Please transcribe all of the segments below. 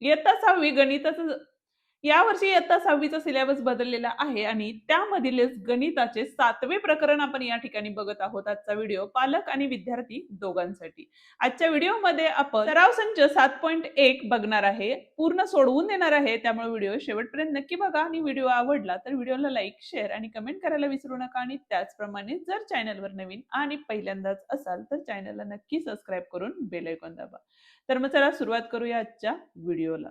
इयत्ता 6वी गणिताचं यावर्षी इयत्ता 6वीचा सिलेबस बदललेला आहे आणि त्यामधीलच गणिताचे 7वे प्रकरण आपण या ठिकाणी बघत आहोत. आजचा व्हिडिओ पालक आणि विद्यार्थी दोघांसाठी. आजच्या व्हिडिओमध्ये आपण सराव संच 7.1 बघणार आहे. पूर्ण सोडवून देणार आहे, त्यामुळे व्हिडिओ शेवटपर्यंत नक्की बघा आणि व्हिडिओ आवडला तर व्हिडिओला लाईक, शेअर आणि कमेंट करायला विसरू नका आणि त्याचप्रमाणे जर चॅनलवर नवीन आणि पहिल्यांदाच असाल तर चॅनलला नक्की सबस्क्राईब करून बेल आयकॉन दाबा. तर मग चला सुरुवात करूया आजच्या व्हिडिओला.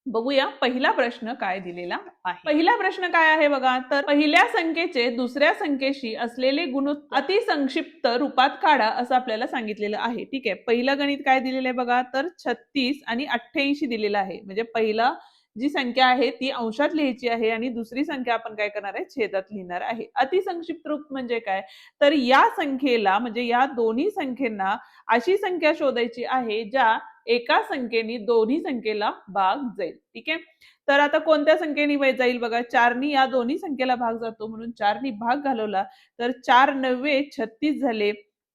बघूया पहिला प्रश्न काय दिलेला आहे. पहिला प्रश्न काय आहे बघा, तर पहिल्या संख्येचे दुसऱ्या संख्येशी असलेले गुणोत्तर अतिसंक्षिप्त रूपात काढा असं आपल्याला सांगितलेलं आहे. ठीक आहे, पहिलं गणित काय दिलेलं आहे बघा, तर 36 आणि 88 दिलेलं आहे. म्हणजे पहिला जी संख्या आहे ती अंशात लिहायची आहे आणि दुसरी संख्या आपण काय करणार आहे, छेदात लिहिणार आहे. अतिसंक्षिप्त रूप म्हणजे काय, तर या संख्येला म्हणजे या दोन्ही संख्येना अशी संख्या शोधायची आहे ज्या एका संख्येने दोन्ही संख्येला भाग जाईल. ठीक आहे, तर आता कोणत्या संख्येने जाईल बघा, 4नी या दोन्ही संख्येला भाग जातो म्हणून 4नी भाग घालवला तर 4 9 36 झाले,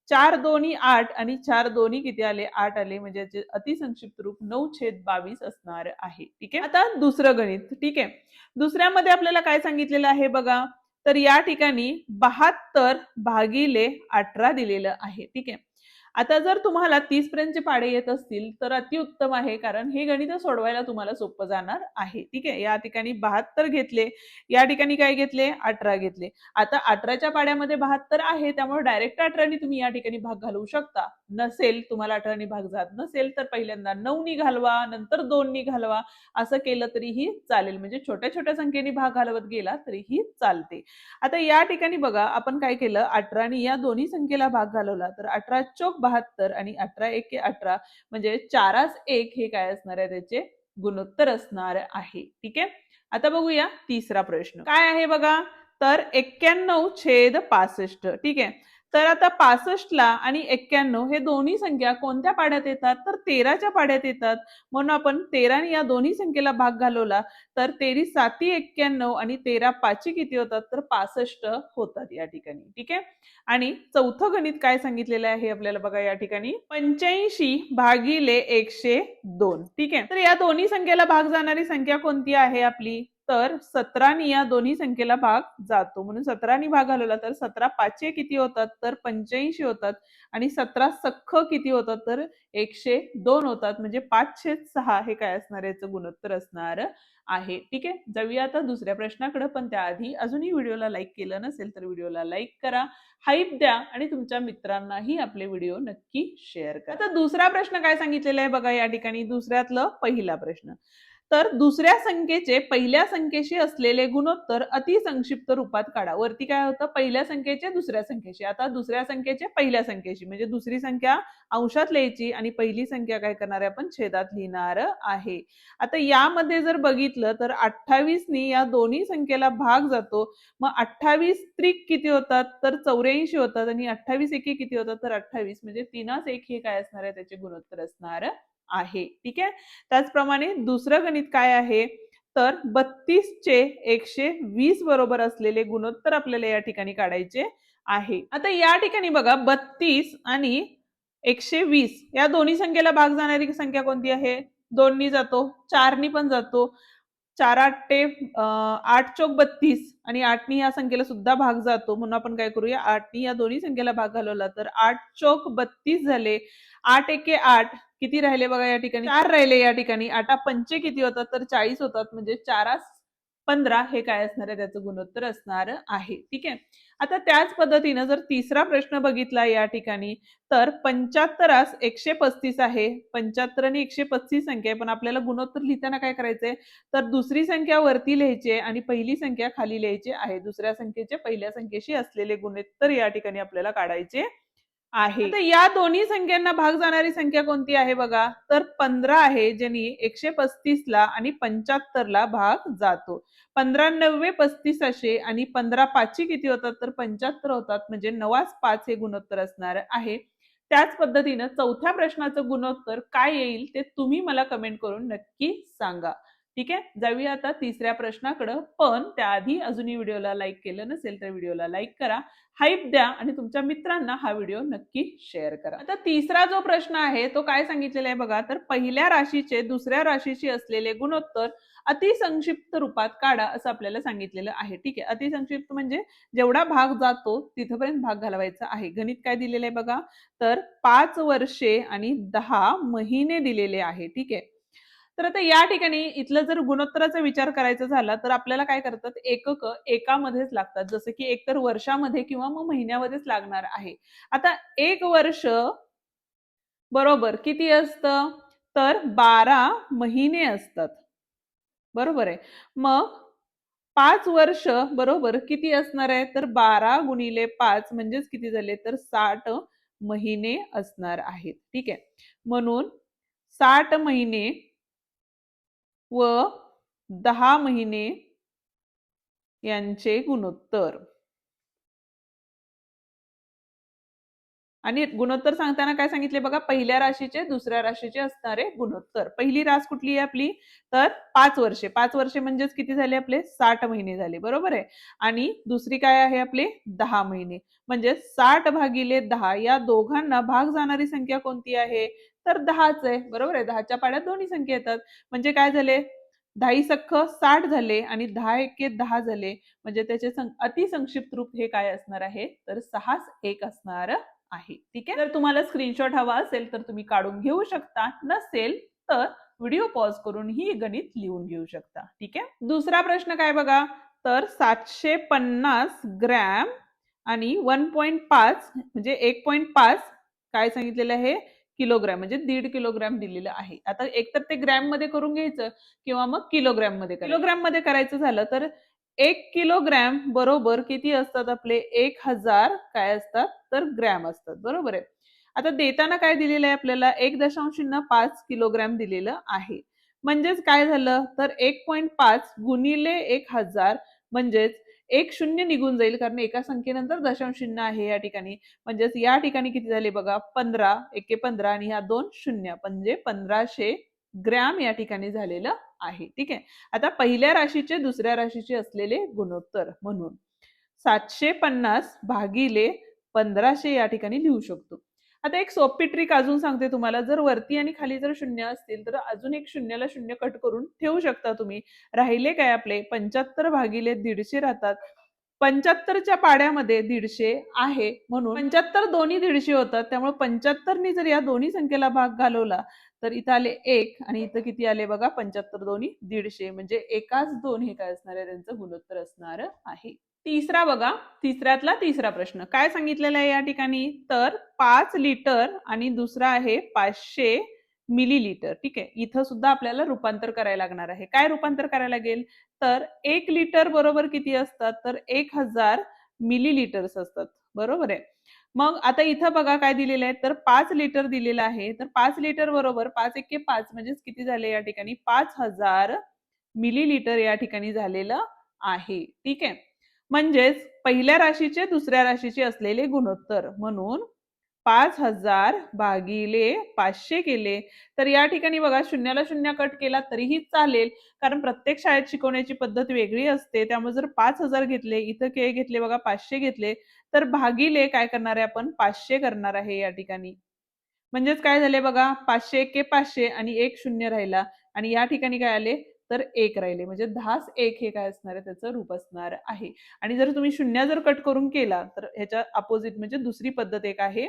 4 दोन्ही 8 आणि 4 दोन्ही किती आले, 8 आले. म्हणजे अतिसंक्षिप्त रूप 9/22 असणार आहे. ठीक आहे, आता दुसरं गणित. ठीक आहे, दुसऱ्यामध्ये आपल्याला काय सांगितलेलं आहे बघा, तर या ठिकाणी 72 भागिले 18 दिलेलं आहे. ठीक आहे, आता जर तुम्हाला 30 पर्यंतचे पाढे येत असतील तर अतिउत्तम आहे, कारण हे गणित सोडवायला तुम्हाला सोपं जाणार आहे. ठीक आहे, या ठिकाणी 72 घेतले, या ठिकाणी काय घेतले, 18 घेतले. आता 18च्या पाड्यामध्ये 72 आहे, त्यामुळे डायरेक्ट 18नी तुम्ही या ठिकाणी भाग घालवू शकता. नसेल तुम्हाला 18नी भाग जात नसेल तर पहिल्यांदा 9नी घालवा, नंतर 2नी घालवा. असं केलं तरीही चालेल, म्हणजे छोट्या छोट्या संख्येने भाग घालवत गेला तरीही चालते. आता या ठिकाणी बघा, आपण काय केलं, 18नी या दोन्ही संख्येला भाग घालवला तर 18 चोक 72 आणि 18 एके 18, म्हणजे 4 1 हे काय असणार आहे, त्याचे गुणोत्तर असणार आहे. ठीक आहे, आता बघूया तिसरा प्रश्न काय आहे बघा, तर 91/65. ठीक आहे, तर आता 65ला आणि 91 हे दोन्ही संख्या कोणत्या पाड्यात येतात, तर 13च्या पाड्यात येतात. म्हणून आपण 13ने या दोन्ही संख्येला भाग घालवला तर 13 7 91 आणि 13 5 किती होतात, तर 65 होतात या ठिकाणी. ठीक आहे, आणि चौथं गणित काय सांगितलेलं आहे आपल्याला बघा, या ठिकाणी 85 भागिले 102. ठीक आहे, तर या दोन्ही संख्येला भाग जाणारी संख्या कोणती आहे आपली, तर 17नी या दोन्ही संख्येला भाग जातो म्हणून 17नी भाग घालवला तर 17 5 किती होतात, तर 85 होतात आणि 17 सख्ख किती होतात, तर 102 होतात. म्हणजे 5/6 हे काय असणार, याचं गुणोत्तर असणार आहे. ठीक आहे, जाऊया आता दुसऱ्या प्रश्नाकडे, पण त्याआधी अजूनही व्हिडिओला लाईक केलं नसेल तर व्हिडिओला लाईक करा, हाईप द्या आणि तुमच्या मित्रांनाही आपले व्हिडिओ नक्की शेअर करा. आता दुसरा प्रश्न काय सांगितलेला आहे बघा, या ठिकाणी दुसऱ्यातलं पहिला प्रश्न, तर दुसऱ्या संख्येचे पहिल्या संख्येशी असलेले गुणोत्तर अतिसंक्षिप्त रूपात काढा. वरती काय होतं, पहिल्या संख्येचे दुसऱ्या संख्येशी, आता दुसऱ्या संख्येचे पहिल्या संख्येशी, म्हणजे दुसरी संख्या अंशात लिहायची आणि पहिली संख्या काय करणार आहे, आपण छेदात लिहिणार आहे. आता यामध्ये जर बघितलं तर 28नी या दोन्ही संख्येला भाग जातो, मग 28 त्रिक किती होतात, तर 84 होतात आणि 28 एके किती होतात, तर 28. म्हणजे 3 1 हे काय असणार आहे, त्याचे गुणोत्तर असणार आहे. ठीक आहे, त्याचप्रमाणे दुसरं गणित काय आहे, तर 32चे 120 बरोबर असलेले गुणोत्तर आपल्याला या ठिकाणी काढायचे आहे. आता या ठिकाणी बघा, 32 आणि 120 या दोन्ही संख्येला भाग जाणारी संख्या कोणती आहे, 2नी जातो, 4नी पण जातो, 4 8 8 चोक 32 आणि 8नी या संख्येला सुद्धा भाग जातो. म्हणून आपण काय करूया, 8नी या दोन्ही संख्येला भाग घालवला तर 8 चोक 32 झाले, 8 एके 8 किती राहिले बघा, या ठिकाणी 4 राहिले. या ठिकाणी 8 पंचे किती होतात, तर 40 होतात. म्हणजे 4 15 हे काय असणार आहे, त्याचं गुणोत्तर असणार आहे. ठीक आहे, आता त्याच पद्धतीनं जर तिसरा प्रश्न बघितला या ठिकाणी, तर 75 135 आहे, 75 आणि 135 संख्या आहे, पण आपल्याला गुणोत्तर लिहिताना काय करायचंय, तर दुसरी संख्या वरती लिहायची आहे आणि पहिली संख्या खाली लिहायची आहे. दुसऱ्या संख्येचे पहिल्या संख्येशी असलेले गुणोत्तर या ठिकाणी आपल्याला काढायचे आहे. आता या दोन्ही संख्यांना भाग जाणारी संख्या कोणती आहे बघा, तर 15 आहे, ज्यांनी 135ला आणि 75ला भाग जातो. 15 9 35 असे आणि 15 5 किती होतात, तर 75 होतात. म्हणजे 9/5 हे गुणोत्तर असणार आहे. त्याच पद्धतीनं चौथ्या प्रश्नाचं गुणोत्तर काय येईल ते तुम्ही मला कमेंट करून नक्की सांगा. ठीक आहे, जाऊया आता तिसऱ्या प्रश्नाकडे. पण त्याआधी अजूनही व्हिडिओला लाईक केलं नसेल तर व्हिडिओला लाईक करा, हाईप द्या आणि तुमच्या मित्रांना हा व्हिडिओ नक्की शेअर करा. आता तिसरा जो प्रश्न आहे तो काय सांगितलेला आहे बघा, तर पहिल्या राशीचे दुसऱ्या राशीशी असलेले गुणोत्तर अतिसंक्षिप्त रूपात काढा असं आपल्याला सांगितलेलं आहे. ठीक आहे, अतिसंक्षिप्त म्हणजे जेवढा भाग जातो तिथपर्यंत भाग घालवायचा आहे. गणित काय दिलेलं आहे बघा, तर 5 वर्षे आणि 10 महिने दिलेले आहे. ठीक आहे, तर आता या ठिकाणी इथलं जर गुणोत्तराचा विचार करायचा झाला तर आपल्याला काय करतात, एकक एकामध्येच लागतात, जसं की एक तर वर्षामध्ये किंवा मग महिन्यामध्येच लागणार आहे. आता एक वर्ष बरोबर किती असतं, तर 12 महिने असतात. बरोबर आहे. मग 5 वर्ष बरोबर किती असणार आहे, तर 12 गुणिले 5 म्हणजेच किती झाले, तर 60 महिने असणार आहेत. ठीक आहे, म्हणून 60 महिने व 10 महिने यांचे गुणोत्तर. आणि गुणोत्तर सांगताना काय सांगितले बघा, पहिल्या राशीचे दुसऱ्या राशीचे असणारे गुणोत्तर. पहिली रास कुठली आहे आपली, तर 5 वर्षे. 5 वर्षे म्हणजेच किती झाले आपले, 60 महिने झाले. बरोबर आहे. आणि दुसरी काय आहे आपले, 10 महिने. म्हणजे 60 भागिले 10 या दोघांना भाग जाणारी संख्या कोणती आहे, तर 10च आहे. बरोबर आहे, 10च्या पाड्यात दोन्ही संख्या येतात. म्हणजे काय झाले, 10 सख्ख 60 झाले आणि 10 एके 10 झाले. म्हणजे त्याचे अतिसंक्षिप्त रूप हे काय असणार आहे, तर 6च एक असणार आहे. ठीक आहे, जर तुम्हाला स्क्रीनशॉट हवा असेल तर तुम्ही काढून घेऊ शकता, नसेल तर व्हिडिओ पॉज करून ही गणित लिहून घेऊ शकता. ठीक आहे, दुसरा प्रश्न काय बघा, तर 750 ग्रॅम आणि 1.5 म्हणजे 1.5 काय सांगितलेलं आहे, किलोग्रॅम म्हणजे 1.5 किलोग्रॅम दिलेलं आहे. आता एकतर ते ग्रॅम मध्ये करून घ्यायचं किंवा मग किलोग्रॅम मध्ये. किलोग्रॅम मध्ये करायचं झालं तर 1 किलोग्रॅम बरोबर किती असतात आपले, 1000 काय असतात, तर ग्रॅम असतात. बरोबर आहे. आता देताना काय दिलेलं आहे आपल्याला, 1.05 किलोग्रॅम दिलेलं आहे. म्हणजेच काय झालं, तर 1.5 गुणिले 1000 म्हणजेच एक शून्य निघून जाईल, कारण एका संख्येनंतर दशांश चिन्ह आहे या ठिकाणी. म्हणजेच या ठिकाणी किती झाले बघा, 15 एके 15 आणि ह्या 2 शून्य म्हणजे 1500 ग्रॅम या ठिकाणी झालेलं आहे. ठीक आहे, आता पहिल्या राशीचे दुसऱ्या राशीचे असलेले गुणोत्तर म्हणून 750 भागिले 1500 या ठिकाणी लिहू शकतो. आता एक सोपी ट्रिक अजून सांगते तुम्हाला, जर वरती आणि खाली जर शून्य असतील तर अजून एक शून्याला शून्य कट करून ठेवू शकता तुम्ही. राहिले काय आपले 75 भागिले 150 राहतात. 75च्या पाड्यामध्ये 150 आहे म्हणून 75 दोन्ही 150 होतात, त्यामुळे 75 नी जर या दोन्ही संख्येला भाग घालवला तर इथं आले 1 आणि इथं किती आले बघा, 75 दोन्ही 150 म्हणजे एकाच 2 हे काय असणार आहे, त्यांचं गुणोत्तर असणार आहे. तिसरा बघा, तिसऱ्यातला तिसरा प्रश्न काय सांगितलेला आहे या ठिकाणी, तर 5 लिटर आणि दुसरा आहे 500 मिलीलिटर. ठीक आहे, इथं सुद्धा आपल्याला रूपांतर करायला लागणार आहे. काय रूपांतर करायला लागेल, तर 1 लिटर बरोबर किती असतात, तर 1000 मिलीलिटर्स असतात. बरोबर आहे. मग आता इथं बघा काय दिलेलं आहे, तर 5 लिटर दिलेलं आहे. तर 5 लिटर बरोबर 5 एके 5 म्हणजेच किती झाले या ठिकाणी, 5000 मिलीलिटर या ठिकाणी झालेलं आहे. ठीक आहे, म्हणजेच पहिल्या राशीचे दुसऱ्या राशीचे असलेले गुणोत्तर म्हणून 5000 भागिले 500 केले तर या ठिकाणी बघा, शून्याला शून्य कट केला तरीही चालेल, कारण प्रत्येक शाळेत शिकवण्याची पद्धत वेगळी असते. त्यामुळे जर 5000 घेतले, इथं के घेतले बघा, 500 घेतले, तर भागिले काय करणार आहे आपण, 500 करणार आहे या ठिकाणी. म्हणजेच काय झाले बघा, 500 एके 500 आणि एक शून्य राहिला आणि या ठिकाणी काय आले, तर एक राहिले. म्हणजे 10च एक हे काय असणार आहे, त्याचं रूप असणार आहे. आणि जर तुम्ही शून्य जर कट करून केला तर ह्याच्या अपोजिट म्हणजे दुसरी पद्धत एक आहे,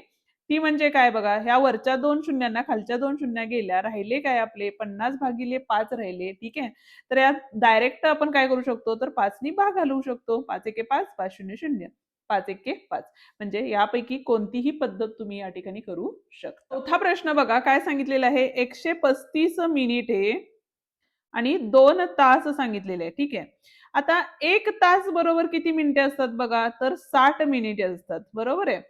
ती म्हणजे काय बघा, ह्या वरच्या 2 शून्यांना खालच्या 2 शून्य गेल्या, राहिले काय आपले 50 भागिले 5 राहिले. ठीक आहे, तर यात डायरेक्ट आपण काय करू शकतो, तर 5 नी भाग घालवू शकतो. 5 एके 5, 5 शून्य शून्य, 5 एके 5. म्हणजे यापैकी कोणतीही पद्धत तुम्ही या ठिकाणी करू शकता. चौथा प्रश्न बघा काय सांगितलेला आहे, 135 मिनिटे आणि 2 तास सांगितलेले आहे. ठीक आहे, आता 1 तास बरोबर किती मिनिटे असतात बघा, तर 60 मिनिटे असतात. बरोबर आहे.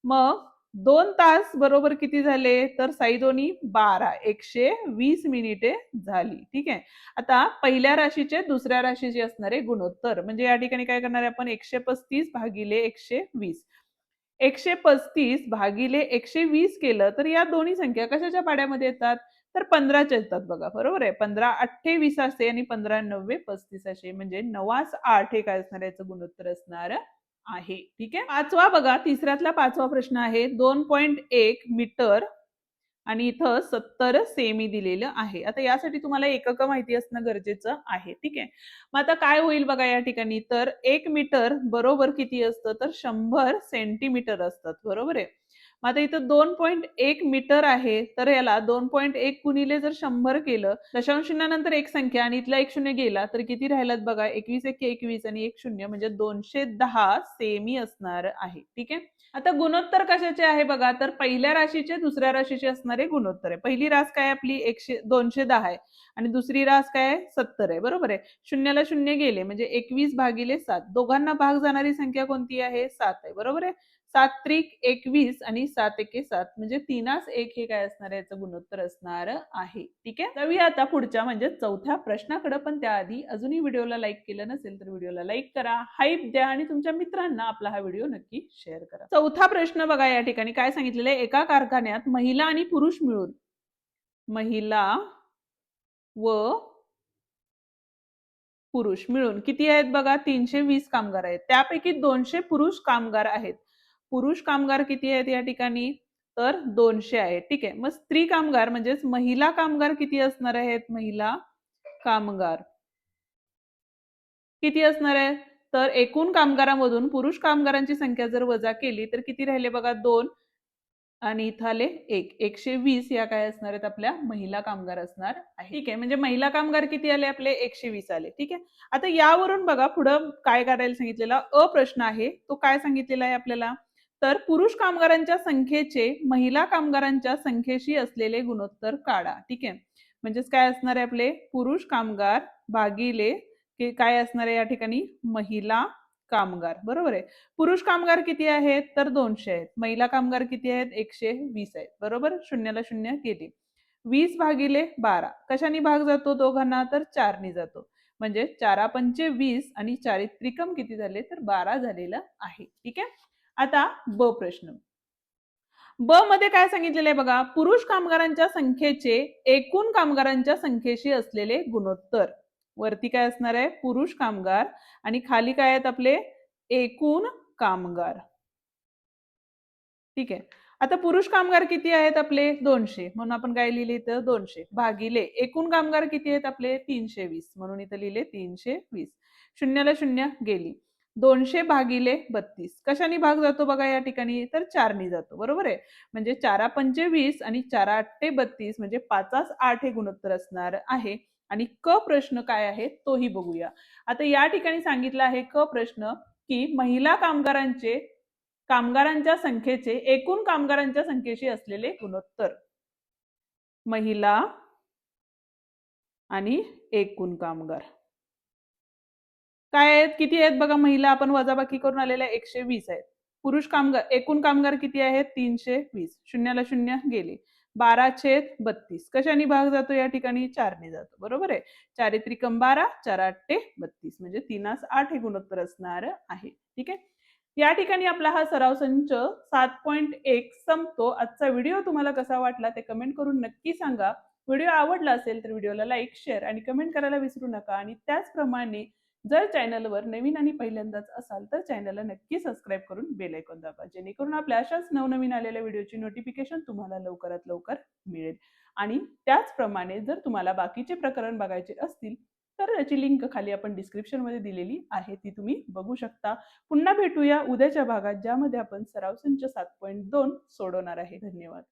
मग 2 तास बरोबर किती झाले, तर साई दोन्ही 12 120 मिनिटे झाली. ठीक आहे, आता पहिल्या राशीचे दुसऱ्या राशीचे असणारे गुणोत्तर म्हणजे या ठिकाणी काय करणार आहे आपण, 135 भागिले 120. 135 भागिले 120 केलं तर या दोन्ही संख्या कशाच्या पाड्यामध्ये येतात, तर 15च्या येतात बघा. बरोबर आहे. 15 8 20 असते आणि 15 9 35 असे म्हणजे 9-8 हे काय असणार याचं गुणोत्तर असणार आहे. ठीक आहे. पाचवा बघा, तिसऱ्यातला पाचवा प्रश्न आहे. 2.1 मीटर आणि इथं 70 सेमी दिलेलं आहे. आता यासाठी तुम्हाला एकक माहिती असणं गरजेचं आहे. ठीक आहे. मग आता काय होईल बघा या ठिकाणी, तर 1 मीटर बरोबर किती असतं, तर 100 सेंटीमीटर असतात. बरोबर आहे. मग आता इथं 2.1 मीटर आहे, तर याला 2.1 गुणिले जर 100 केलं, दशांश चिन्हानंतर एक संख्या आणि इथला एक शून्य गेला तर किती राहिलात बघा, 21 एके 21 आणि एक शून्य म्हणजे 210 सेमी असणार आहे. ठीक आहे. आता गुणोत्तर कशाचे आहे बघा, तर पहिल्या राशीचे दुसऱ्या राशीचे असणारे गुणोत्तर आहे. पहिली रास काय आपली 210 आहे आणि दुसरी रास काय आहे 70 आहे. बरोबर आहे. शून्याला शून्य गेले म्हणजे 21/7. दोघांना भाग जाणारी संख्या कोणती आहे, 7 आहे. बरोबर आहे. 7 त्रिक 21 आणि 7 एके 7 म्हणजे 3-1 हे काय असणार आहे, याचं गुणोत्तर असणार आहे. ठीक आहे. जाऊया आता पुढच्या म्हणजे चौथ्या प्रश्नाकडे, पण त्याआधी अजूनही व्हिडिओला लाईक केलं नसेल तर व्हिडिओला लाईक करा, हाईप द्या आणि तुमच्या मित्रांना आपला हा व्हिडिओ नक्की शेअर करा. चौथा प्रश्न बघा, या ठिकाणी काय सांगितलेलं आहे, एका कारखान्यात महिला आणि पुरुष मिळून, महिला व पुरुष मिळून किती आहेत बघा, 320 कामगार आहेत. त्यापैकी 200 पुरुष कामगार आहेत. पुरुष कामगार किती आहेत या ठिकाणी, तर 200 आहेत. ठीक आहे. मग स्त्री कामगार म्हणजेच महिला कामगार किती असणार आहेत, महिला कामगार किती असणार आहे, तर एकूण कामगारांमधून पुरुष कामगारांची संख्या जर वजा केली तर किती राहिले बघा, 2 आणि इथं आले 120 या काय असणार आहेत, आपल्या महिला कामगार असणार आहे. ठीक आहे. म्हणजे महिला कामगार किती आले आपले, 120 आले. ठीक आहे. आता यावरून बघा पुढं काय करायला सांगितलेला प्रश्न आहे, तो काय सांगितलेला आहे आपल्याला, तर पुरुष कामगारांच्या संख्येचे महिला कामगारांच्या संख्येशी असलेले गुणोत्तर काढा. ठीक आहे. म्हणजेच काय असणार आहे, आपले पुरुष कामगार भागिले काय असणार आहे या ठिकाणी, महिला कामगार. बरोबर आहे. पुरुष कामगार किती आहेत, तर 200 आहेत. महिला कामगार किती आहेत, 120 आहेत. बरोबर. शून्याला शून्य गेली. 20/12 कशाने भाग जातो दोघांना, तर 4 जातो. म्हणजे 4 20 आणि 4 त्रिकम किती झाले, तर 12 झालेलं आहे. ठीक आहे. आता ब प्रश्न, ब मध्ये काय सांगितलेलं आहे बघा, पुरुष कामगारांच्या संख्येचे एकूण कामगारांच्या संख्येशी असलेले गुणोत्तर. वरती काय असणार आहे, पुरुष कामगार आणि खाली काय आहेत आपले, एकूण कामगार. ठीक आहे. आता पुरुष कामगार किती आहेत आपले, 200, म्हणून आपण काय लिहिले इथं 200 भागिले एकूण कामगार किती आहेत आपले, 320, म्हणून इथं लिहिले 320. शून्याला शून्य गेली. 200 भागिले 32 कशाने भाग जातो बघा या ठिकाणी, तर 4 जातो. बरोबर आहे. म्हणजे 4 20 आणि 4 32 म्हणजे 5-8 हे गुणोत्तर असणार आहे. आणि क प्रश्न काय आहे तोही बघूया. आता या ठिकाणी सांगितलं आहे क प्रश्न की महिला कामगारांच्या संख्येचे एकूण कामगारांच्या संख्येशी असलेले गुणोत्तर. महिला आणि एकूण कामगार काय आहेत, किती आहेत बघा, महिला आपण वजाबाकी करून आलेल्या 120 आहेत. पुरुष कामगार एकूण कामगार किती आहेत, 320. शून्याला शून्य गेले. 12/32 कशाने भाग जातो या ठिकाणी, 4 जातो. बरोबर आहे. 4 त्रिकम 12, 4 32 म्हणजे 3-8 हे गुणोत्तर असणार आहे. ठीक आहे. या ठिकाणी आपला हा सराव संच 7.1 संपतो. आजचा व्हिडिओ तुम्हाला कसा वाटला ते कमेंट करून नक्की सांगा. व्हिडिओ आवडला असेल तर व्हिडिओला लाईक, शेअर आणि कमेंट करायला विसरू नका. आणि त्याचप्रमाणे जर चॅनलवर नवीन आणि पहिल्यांदाच असाल तर चॅनलला नक्की सबस्क्राईब करून बेल आयकॉन दाबा, जेणेकरून आपल्या अशाच नवनवीन आलेल्या व्हिडिओची नोटिफिकेशन तुम्हाला लवकरात लवकर मिळेल. आणि त्याचप्रमाणे जर तुम्हाला बाकीचे प्रकरण बघायचे असतील तर याची लिंक खाली आपण डिस्क्रिप्शन मध्ये दिलेली आहे, ती तुम्ही बघू शकता. पुन्हा भेटूया उद्याच्या भागात, ज्यामध्ये आपण सराव संच 7.2 सोडवणार आहे. धन्यवाद.